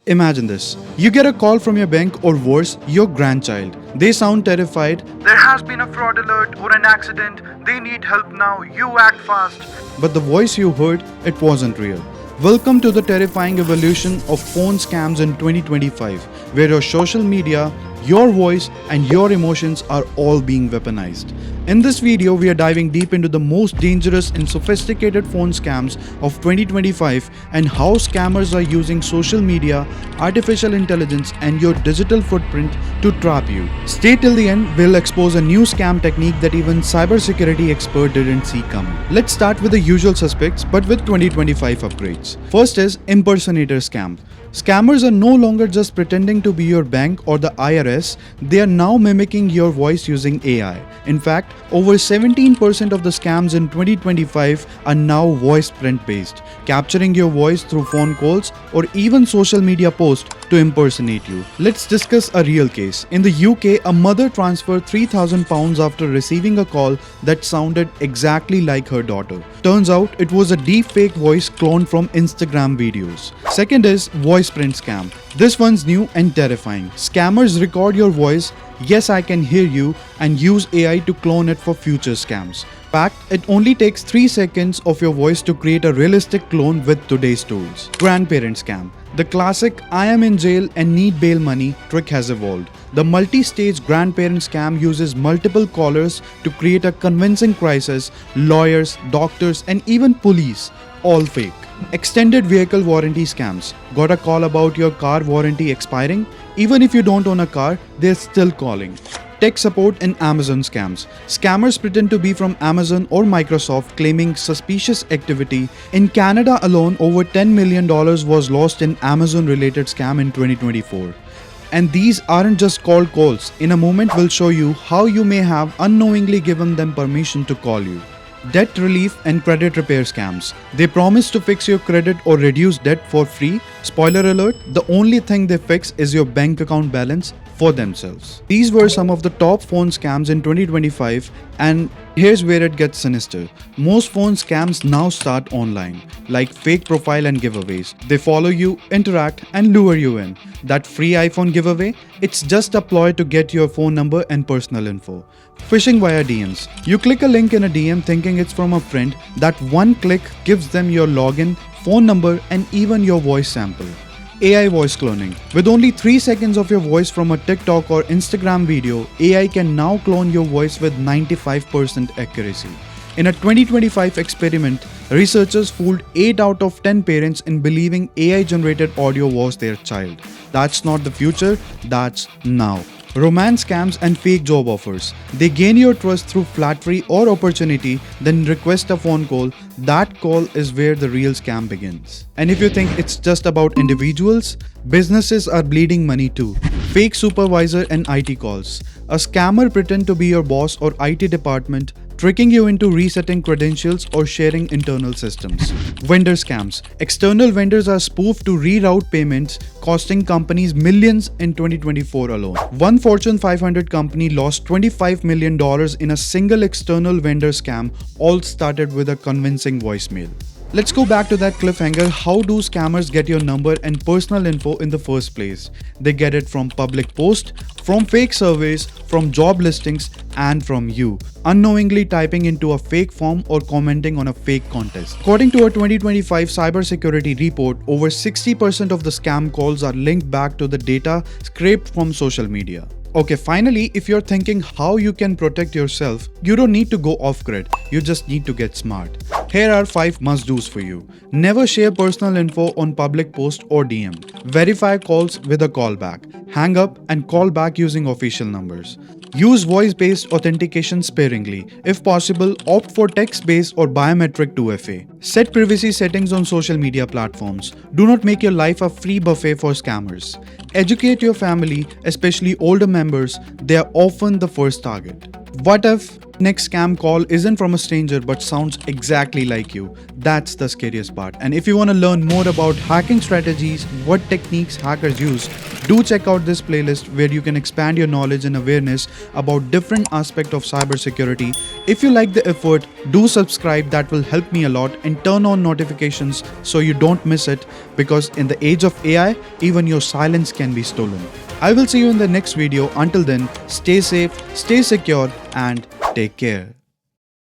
Imagine this. You get a call from your bank or worse, your grandchild. They sound terrified. There has been a fraud alert or an accident. They need help now. You act fast. But the voice you heard, it wasn't real. Welcome to the terrifying evolution of phone scams in 2025, where your social media, your voice, and your emotions are all being weaponized. In this video, we are diving deep into the most dangerous and sophisticated phone scams of 2025 and how scammers are using social media, artificial intelligence, and your digital footprint to trap you. Stay till the end, we'll expose a new scam technique that even cybersecurity expert didn't see coming. Let's start with the usual suspects, but with 2025 upgrades. First is impersonator scam. Scammers are no longer just pretending to be your bank or the IRS, they are now mimicking your voice using AI. In fact, over 17% of the scams in 2025 are now voice print based, capturing your voice through phone calls or even social media posts to impersonate you. Let's discuss a real case. In the UK, a mother transferred £3,000 after receiving a call that sounded exactly like her daughter. Turns out it was a deepfake voice cloned from Instagram videos. Second is voice print scam. This one's new and terrifying. Scammers record your voice, "Yes, I can hear you," and use AI to clone it for future scams. In fact, it only takes 3 seconds of your voice to create a realistic clone with today's tools. Grandparent scam. The classic "I am in jail and need bail money" trick has evolved. The multi-stage grandparent scam uses multiple callers to create a convincing crisis, lawyers, doctors, and even police, all fake. Extended vehicle warranty scams. Got a call about your car warranty expiring? Even if you don't own a car, they're still calling. Tech support and Amazon scams. Scammers pretend to be from Amazon or Microsoft claiming suspicious activity. In Canada alone, over $10 million was lost in Amazon-related scam in 2024. And these aren't just cold calls. In a moment, we'll show you how you may have unknowingly given them permission to call you. Debt relief and credit repair scams. They promise to fix your credit or reduce debt for free. Spoiler alert, the only thing they fix is your bank account balance for themselves. These were some of the top phone scams in 2025, and here's where it gets sinister. Most phone scams now start online, like fake profile and giveaways. They follow you, interact, and lure you in. That free iPhone giveaway? It's just a ploy to get your phone number and personal info. Phishing via DMs. You click a link in a DM thinking it's from a friend. That one click gives them your login, phone number, and even your voice sample. AI voice cloning. With only 3 seconds of your voice from a TikTok or Instagram video, AI can now clone your voice with 95% accuracy. In a 2025 experiment, researchers fooled 8 out of 10 parents in believing AI-generated audio was their child. That's not the future, that's now. Romance scams and fake job offers. They gain your trust through flattery or opportunity, then request a phone call. That call is where the real scam begins. And if you think it's just about individuals, businesses are bleeding money too. Fake supervisor and IT calls. A scammer pretends to be your boss or IT department, tricking you into resetting credentials or sharing internal systems. Vendor scams. External vendors are spoofed to reroute payments, costing companies millions in 2024 alone. One Fortune 500 company lost $25 million in a single external vendor scam, all started with a convincing voicemail. Let's go back to that cliffhanger. How do scammers get your number and personal info in the first place? They get it from public posts, from fake surveys, from job listings, and from you unknowingly typing into a fake form or commenting on a fake contest. According to a 2025 cybersecurity report, over 60% of the scam calls are linked back to the data scraped from social media. Okay, finally, if you're thinking how you can protect yourself, you don't need to go off-grid, you just need to get smart. Here are 5 must-dos for you. Never share personal info on public post or DM. Verify calls with a callback. Hang up and call back using official numbers. Use voice-based authentication sparingly. If possible, opt for text-based or biometric 2FA. Set privacy settings on social media platforms. Do not make your life a free buffet for scammers. Educate your family, especially older members. They are often the first target. What if next scam call isn't from a stranger but sounds exactly like you? That's the scariest part. And if you want to learn more about hacking strategies, what techniques hackers use, Do check out this playlist where you can expand your knowledge and awareness about different aspects of cybersecurity. If you like the effort, do subscribe, that will help me a lot, and turn on notifications so you don't miss it, because in the age of AI, even your silence can be stolen. I will see you in the next video. Until then, stay safe, stay secure, and take care.